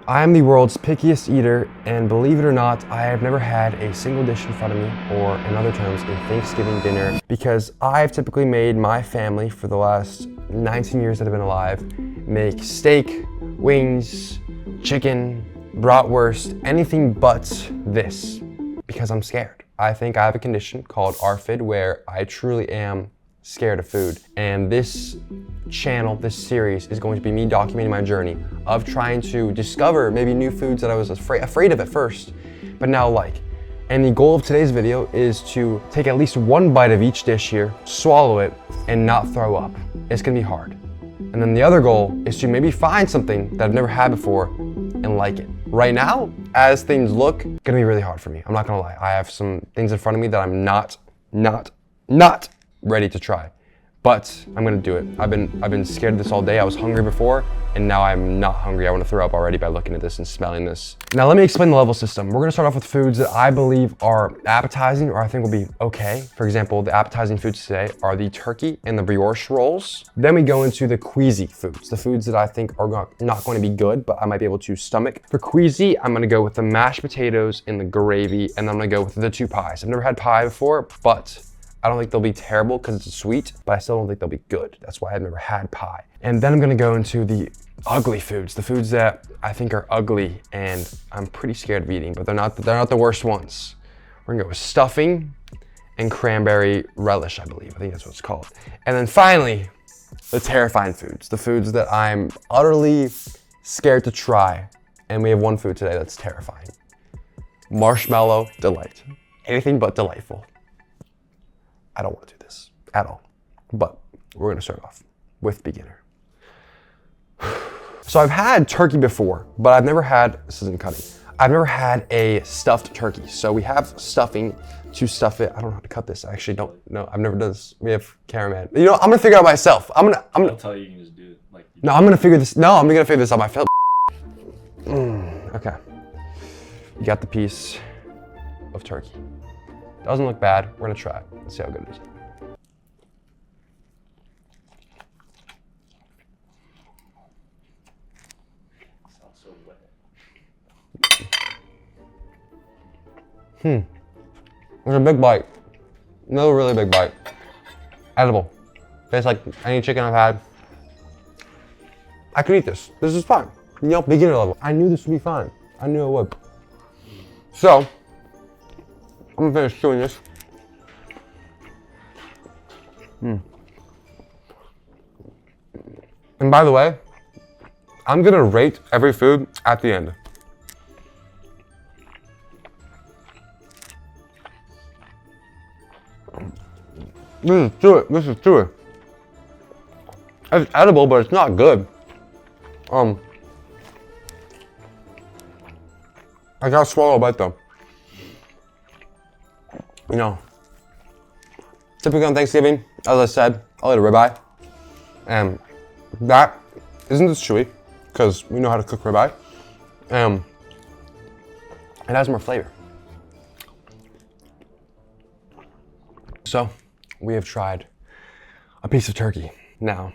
I am the world's pickiest eater, and believe it or not, I have never had a single dish in front of me, or in other terms, a Thanksgiving dinner, because I've typically made my family for the last 19 years that I've been alive make steak, wings, chicken, bratwurst, anything but this, because I'm scared. I think I have a condition called ARFID where I truly am scared of food. And this channel, this series, is going to be me documenting my journey of trying to discover maybe new foods that I was afraid of at first, but now like. And the goal of today's video is to take at least one bite of each dish here, swallow it, and not throw up. It's gonna be hard. And then the other goal is to maybe find something that I've never had before and like it. Right now, as things look, it's gonna be really hard for me. I'm not gonna lie. I have some things in front of me that I'm not ready to try, but I'm gonna do it. I've been scared of this all day. I was hungry before, and now I'm not hungry. I wanna throw up already by looking at this and smelling this. Now let me explain the level system. We're gonna start off with foods that I believe are appetizing or I think will be okay. For example, the appetizing foods today are the turkey and the brioche rolls. Then we go into the queasy foods, the foods that I think are not going to be good, but I might be able to stomach. For queasy, I'm gonna go with the mashed potatoes and the gravy, and I'm gonna go with the two pies. I've never had pie before, but I don't think they'll be terrible because it's sweet, but I still don't think they'll be good. That's why I've never had pie. And then I'm gonna go into the ugly foods, the foods that I think are ugly and I'm pretty scared of eating, but they're not the worst ones. We're gonna go with stuffing and cranberry relish, I believe. I think that's what it's called. And then finally, the terrifying foods, the foods that I'm utterly scared to try. And we have one food today that's terrifying. Marshmallow Delight. Anything but delightful. I don't want to do this at all, but we're gonna start off with beginner. So I've had turkey before, but I've never had, this isn't cutting, I've never had a stuffed turkey. So we have stuffing to stuff it. I don't know how to cut this. I actually don't know. I've never done this. We have cameraman. You know, I'm gonna figure it out myself. I'm gonna I'll tell you, you can just do it. I'm gonna figure this out myself. Okay. You got the piece of turkey. Doesn't look bad. We're gonna try it. Let's see how good it is. Sounds so wet. It's a big bite. Another really big bite. Edible. Tastes like any chicken I've had. I could eat this. This is fine. You know, beginner level. I knew this would be fine. I knew it would. So, I'm gonna finish chewing this. And by the way, I'm gonna rate every food at the end. This is chewy. It's edible, but it's not good. I gotta swallow a bite though. You know, typically on Thanksgiving, as I said, I'll eat a ribeye. And that isn't as chewy, because we know how to cook ribeye. It has more flavor. So, we have tried a piece of turkey. Now,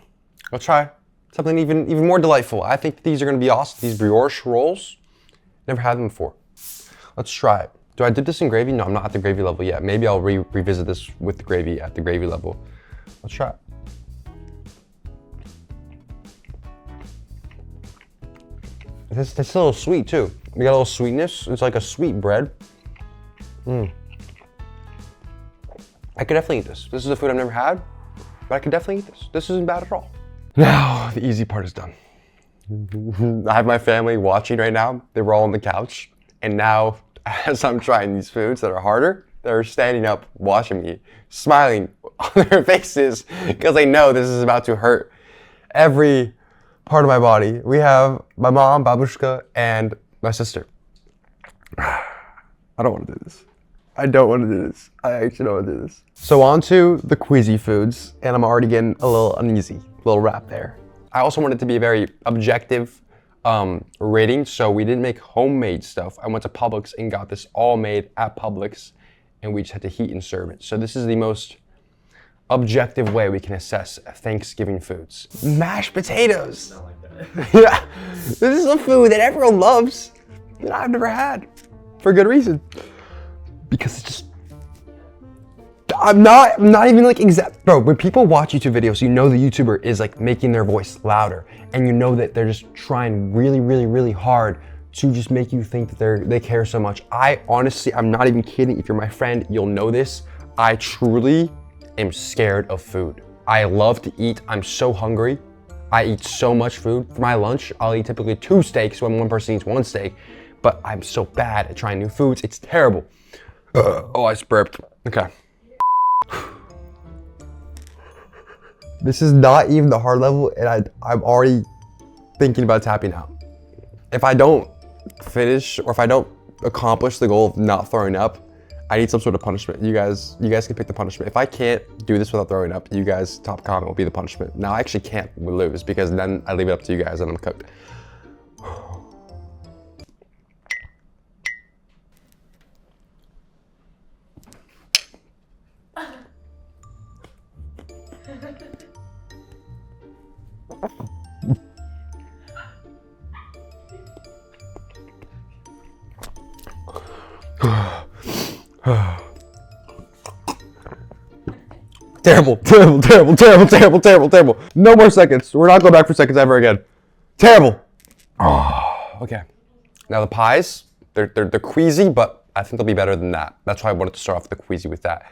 let's try something even more delightful. I think these are gonna be awesome. These brioche rolls, never had them before. Let's try it. Do I dip this in gravy? No, I'm not at the gravy level yet. Maybe I'll revisit this with the gravy at the gravy level. Let's try it. It's a little sweet too. We got a little sweetness. It's like a sweet bread. I could definitely eat this. This is a food I've never had, but I could definitely eat this. This isn't bad at all. Now, the easy part is done. I have my family watching right now. They were all on the couch. And now, as I'm trying these foods that are harder, they're standing up, watching me, smiling on their faces, because they know this is about to hurt every part of my body. We have my mom, babushka, and my sister. I don't want to do this. I don't want to do this. I actually don't want to do this. So on to the queasy foods, and I'm already getting a little uneasy, a little wrap there. I also want it to be a very objective rating, so we didn't make homemade stuff. I went to Publix and got this all made at Publix, and we just had to heat and serve it. So this is the most objective way we can assess Thanksgiving foods. Mashed potatoes. Not like that. Yeah, this is a food that everyone loves, that I've never had, for good reason. Because it's just, I'm not even like exact, bro, when people watch YouTube videos, you know the YouTuber is like making their voice louder, and you know that they're just trying really, really, really hard to just make you think that they care so much. I honestly, I'm not even kidding. If you're my friend, you'll know this. I truly am scared of food. I love to eat. I'm so hungry. I eat so much food. For my lunch, I'll eat typically 2 steaks when one person eats 1 steak, but I'm so bad at trying new foods. It's terrible. Oh, I just burped. Okay. This is not even the hard level, and I'm already thinking about tapping out. If I don't finish, or if I don't accomplish the goal of not throwing up, I need some sort of punishment. You guys can pick the punishment. If I can't do this without throwing up, you guys' top comment will be the punishment. Now I actually can't lose because then I leave it up to you guys and I'm cooked. Terrible, terrible, terrible, terrible, terrible, terrible, terrible. No more seconds. We're not going back for seconds ever again. Terrible. Oh, okay. Now the pies, they're queasy, but I think they'll be better than that. That's why I wanted to start off the queasy with that.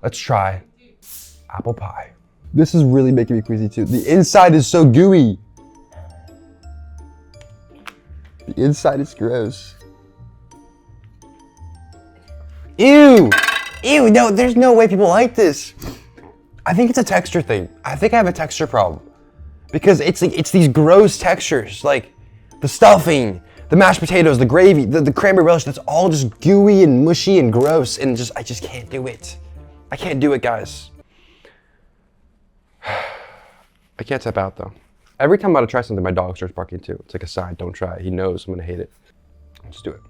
Let's try apple pie. This is really making me queasy too. The inside is so gooey. The inside is gross. Ew! Ew, no, there's no way people like this. I think it's a texture thing. I think I have a texture problem. Because it's these gross textures, like the stuffing, the mashed potatoes, the gravy, the cranberry relish, that's all just gooey and mushy and gross, and I just can't do it. I can't do it, guys. I can't tap out though. Every time I'm about to try something, my dog starts barking too. It's like a sign, don't try it. He knows I'm gonna hate it. Let's do it.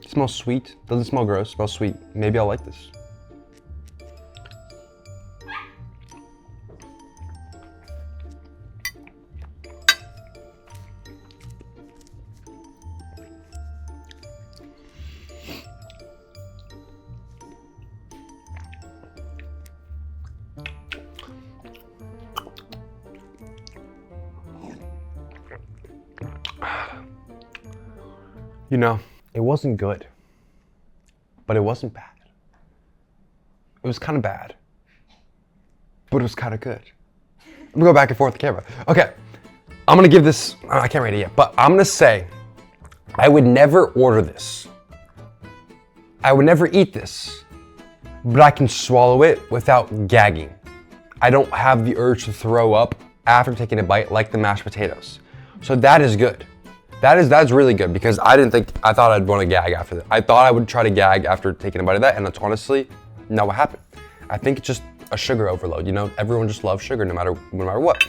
It smells sweet. Doesn't smell gross, it smells sweet. Maybe I'll like this. You know, it wasn't good, but it wasn't bad. It was kind of bad, but it was kind of good. I'm gonna go back and forth with the camera. Okay, I'm gonna give this, I can't rate it yet, but I'm gonna say, I would never order this. I would never eat this, but I can swallow it without gagging. I don't have the urge to throw up after taking a bite like the mashed potatoes. So that is good. That's really good because I thought I'd want to gag after that. I thought I would try to gag after taking a bite of that, and that's honestly not what happened. I think it's just a sugar overload, you know? Everyone just loves sugar no matter what.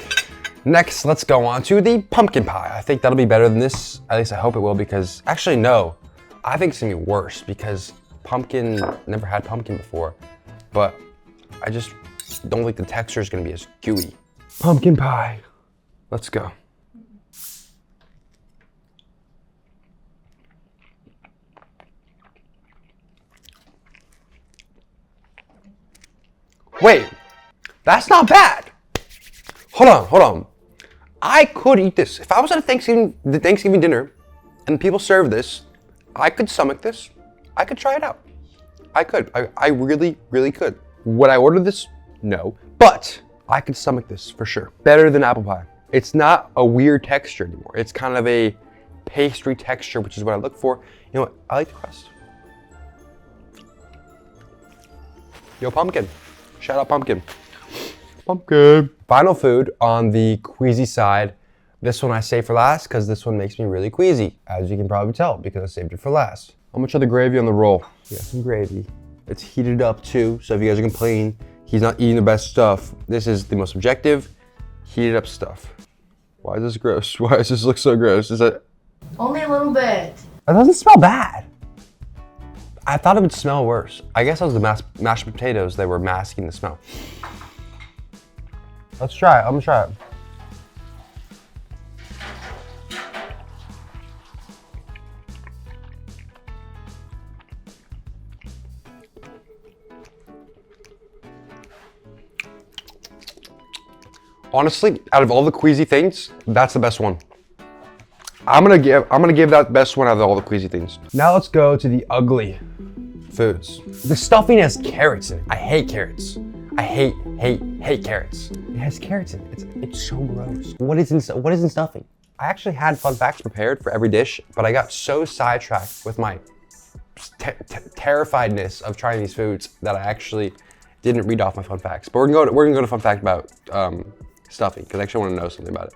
Next, let's go on to the pumpkin pie. I think that'll be better than this. At least I hope it will, because actually no, I think it's gonna be worse because pumpkin, never had pumpkin before, but I just don't think the texture is gonna be as gooey. Pumpkin pie, let's go. Wait, that's not bad. Hold on. I could eat this. If I was at a Thanksgiving dinner and people serve this, I could stomach this. I could try it out. I could. I really, really could. Would I order this? No. But I could stomach this for sure. Better than apple pie. It's not a weird texture anymore. It's kind of a pastry texture, which is what I look for. You know what? I like the crust. Yo, pumpkin. Shout out pumpkin. Pumpkin. Final food on the queasy side. This one I save for last because this one makes me really queasy, as you can probably tell because I saved it for last. I'm gonna try the gravy on the roll. Yeah, some gravy. It's heated up too, so if you guys are complaining he's not eating the best stuff, this is the most objective, heated up stuff. Why is this gross? Why does this look so gross? Is that only a little bit? It doesn't smell bad. I thought it would smell worse. I guess it was the mashed potatoes that were masking the smell. Let's try it. I'm gonna try it. Honestly, out of all the queasy things, that's the best one. I'm gonna give that best one out of all the queasy things. Now let's go to the ugly foods. The stuffing has carrots in it. I hate carrots. I hate carrots. It has carrots in it. It's so gross. What is in stuffing? I actually had fun facts prepared for every dish, but I got so sidetracked with my terrifiedness of trying these foods that I actually didn't read off my fun facts. But we're gonna go to fun fact about stuffing because I actually want to know something about it.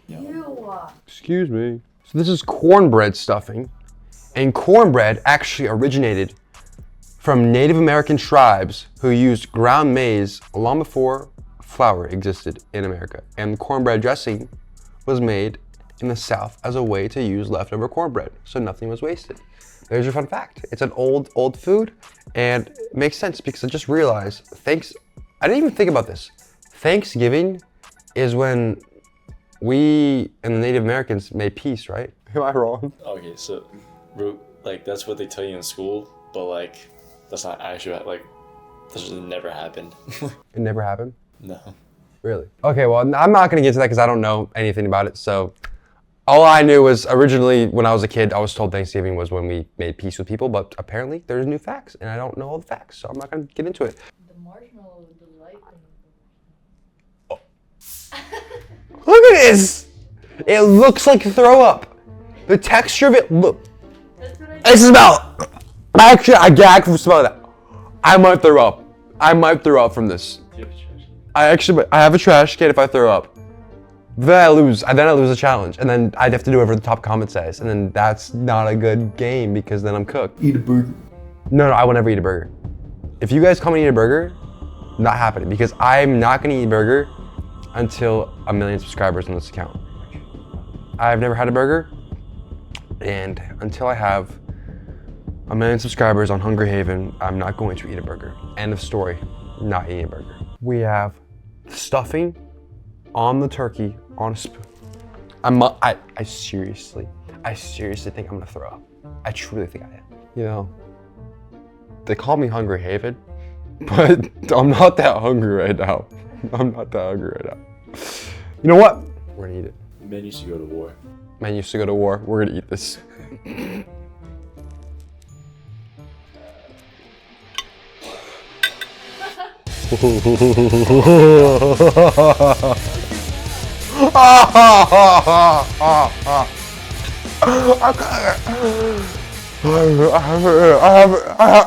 Ew. Excuse me. So this is cornbread stuffing, and cornbread actually originated from Native American tribes who used ground maize long before flour existed in America. And cornbread dressing was made in the South as a way to use leftover cornbread, so nothing was wasted. There's your fun fact. It's an old food, and it makes sense because I just realized, I didn't even think about this. Thanksgiving is when we and the Native Americans made peace, right? Am I wrong? Okay, so like that's what they tell you in school, but like that's not actually like this just never happened. It never happened? No. Really? Okay, well, I'm not gonna get to that because I don't know anything about it. So all I knew was originally when I was a kid, I was told Thanksgiving was when we made peace with people, but apparently there's new facts and I don't know all the facts, so I'm not gonna get into it. The Marshmallow Delight thing. Look at this! It looks like throw up. The texture of it, look. That's what I smell. Actually, I gag from smelling that. I might throw up. I might throw up from this. Do you have a trash? I have a trash can if I throw up. Then I lose a challenge, and then I'd have to do whatever the top comment says, and then that's not a good game because then I'm cooked. Eat a burger. No, I will never eat a burger. If you guys come and eat a burger, not happening because I'm not gonna eat a burger until 1 million subscribers on this account. I've never had a burger, and until I have 1 million subscribers on Hungry Haven, I'm not going to eat a burger. End of story. Not eating a burger. We have stuffing on the turkey on a spoon. I seriously think I'm gonna throw up. I truly think I am. You know, they call me Hungry Haven, but I'm not that hungry right now. I'm not that hungry right now. You know what? We're gonna eat it. Men used to go to war. Man used to go to war. We're gonna eat this. I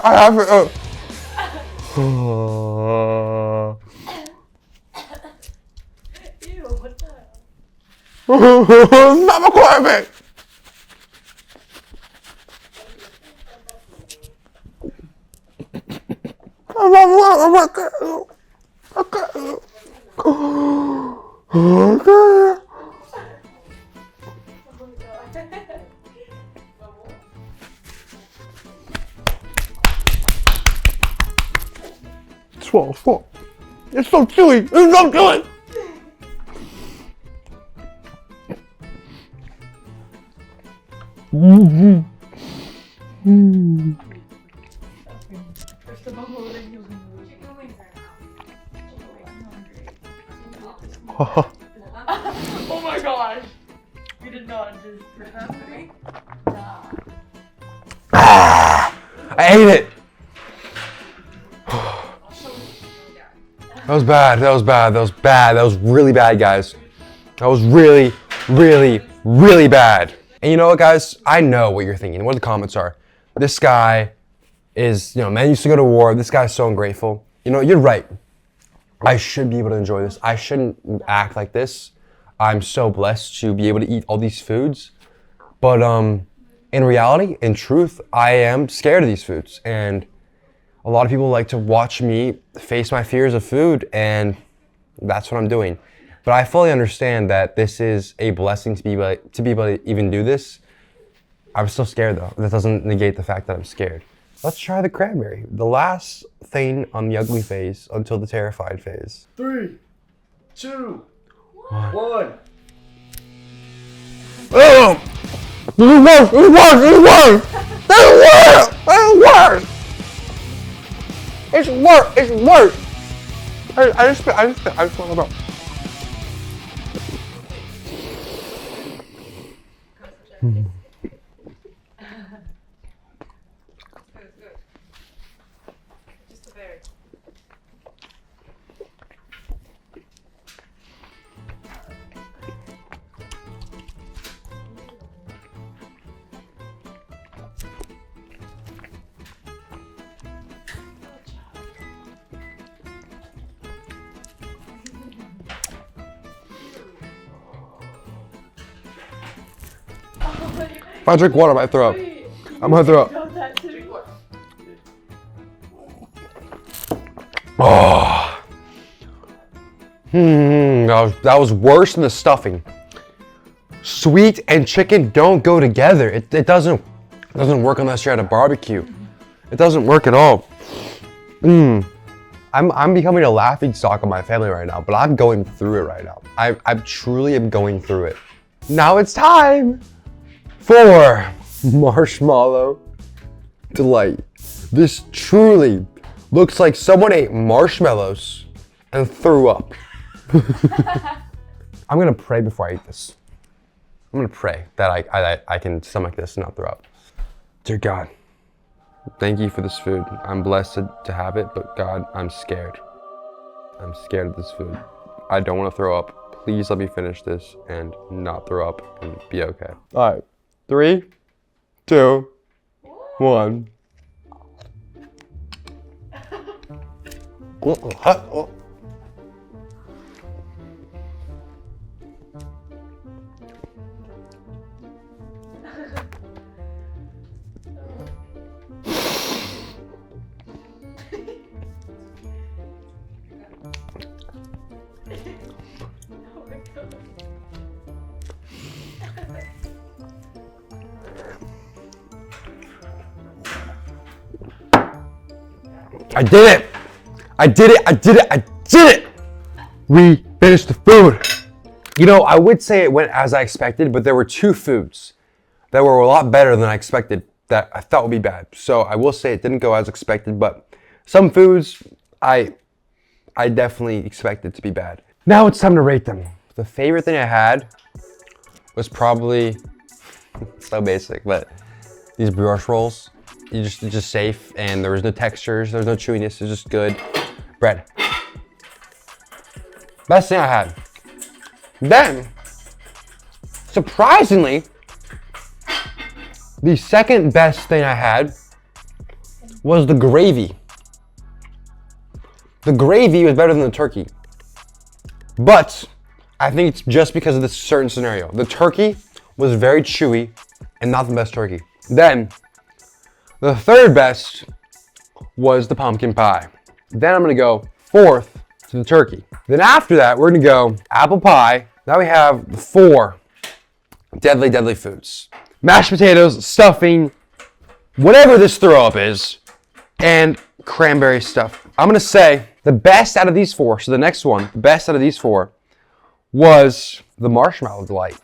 have it. Ew, what the hell? Not my quarterback. Okay. 12, 4. It's so chewy. It's so chewy. First of all, what are you doing? Chicken wings are out. Oh my gosh! You did not just prepare for me? I ate it. That was bad. That was bad. That was bad. That was really bad, guys. That was really, really, really bad. And you know what, guys? I know what you're thinking. What the comments are. This guy is, man used to go to war. This guy's so ungrateful. You know, you're right. I should be able to enjoy this. I shouldn't act like this. I'm so blessed to be able to eat all these foods. But in reality, in truth, I am scared of these foods. And a lot of people like to watch me face my fears of food, and that's what I'm doing. But I fully understand that this is a blessing to be able to even do this. I'm still scared though. That doesn't negate the fact that I'm scared. Let's try the cranberry. The last thing on the ugly phase until the terrified phase. 3, 2, 1. Oh! This is worse! It's worse! It's worse! I just want to know. Just a berry. If I drink water, I might throw up. I'm gonna throw up. Got that too. Oh. That was worse than the stuffing. Sweet and chicken don't go together. It doesn't work unless you're at a barbecue. It doesn't work at all. I'm becoming a laughing stock of my family right now, but I'm going through it right now. I truly am going through it. Now it's time for Marshmallow Delight. This truly looks like someone ate marshmallows and threw up. I'm gonna pray before I eat this. I'm gonna pray that I can stomach this and not throw up. Dear God, thank you for this food. I'm blessed to have it, but God, I'm scared. I'm scared of this food. I don't want to throw up. Please let me finish this and not throw up and be okay. All right, 3, 2, 1. I did it! I did it! I did it! I did it! We finished the food. You know, I would say it went as I expected, but there were 2 foods that were a lot better than I expected that I thought would be bad. So I will say it didn't go as expected, but some foods I definitely expected to be bad. Now it's time to rate them. The favorite thing I had was probably so basic, but these brioche rolls. It's just safe, and there was no textures, there was no chewiness, it's just good bread. Best thing I had. Then, surprisingly, the second best thing I had was the gravy. The gravy was better than the turkey. But I think it's just because of this certain scenario. The turkey was very chewy and not the best turkey. Then, the third best was the pumpkin pie. Then I'm gonna go 4th to the turkey. Then after that, we're gonna go apple pie. Now we have the 4 deadly, deadly foods. Mashed potatoes, stuffing, whatever this throw up is, and cranberry stuff. I'm gonna say the best out of these 4, so the next one, the best out of these 4, was the Marshmallow Delight.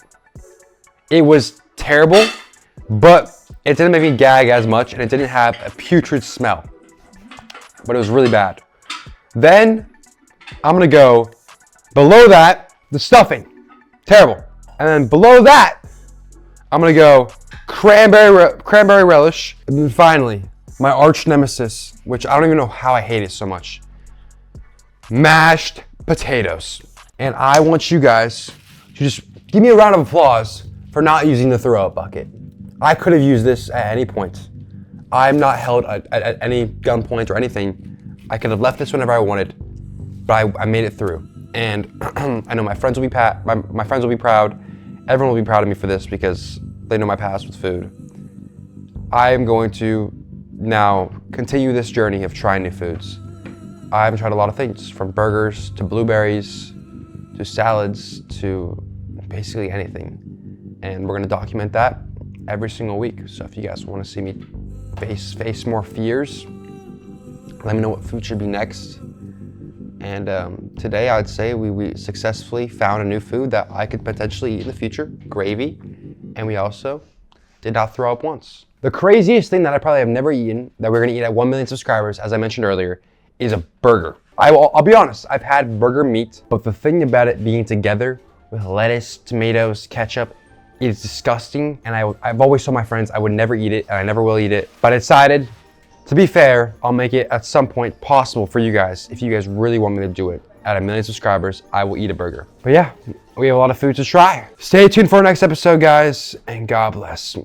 It was terrible, but it didn't make me gag as much, and it didn't have a putrid smell, but it was really bad. Then I'm gonna go below that, the stuffing, terrible. And then below that, I'm gonna go cranberry relish. And then finally, my arch nemesis, which I don't even know how I hate it so much, mashed potatoes. And I want you guys to just give me a round of applause for not using the throw up bucket. I could have used this at any point. I'm not held at any gunpoint or anything. I could have left this whenever I wanted, but I made it through. And I know my friends will be my friends will be proud. Everyone will be proud of me for this because they know my past with food. I am going to now continue this journey of trying new foods. I've tried a lot of things, from burgers to blueberries to salads to basically anything. And we're gonna document that every single week. So if you guys want to see me face more fears, let me know what food should be next. And today I'd say we successfully found a new food that I could potentially eat in the future, gravy, and we also did not throw up once. The craziest thing that I probably have never eaten, that we're gonna eat at 1 million subscribers, as I mentioned earlier, is a burger. I'll be honest, I've had burger meat, but the thing about it being together with lettuce, tomatoes, ketchup, is disgusting. And I've always told my friends I would never eat it, and I never will eat it. But I decided, to be fair, I'll make it at some point possible for you guys. If you guys really want me to do it, at 1 million subscribers, I will eat a burger. But yeah, we have a lot of food to try. Stay tuned for our next episode, guys, and God bless.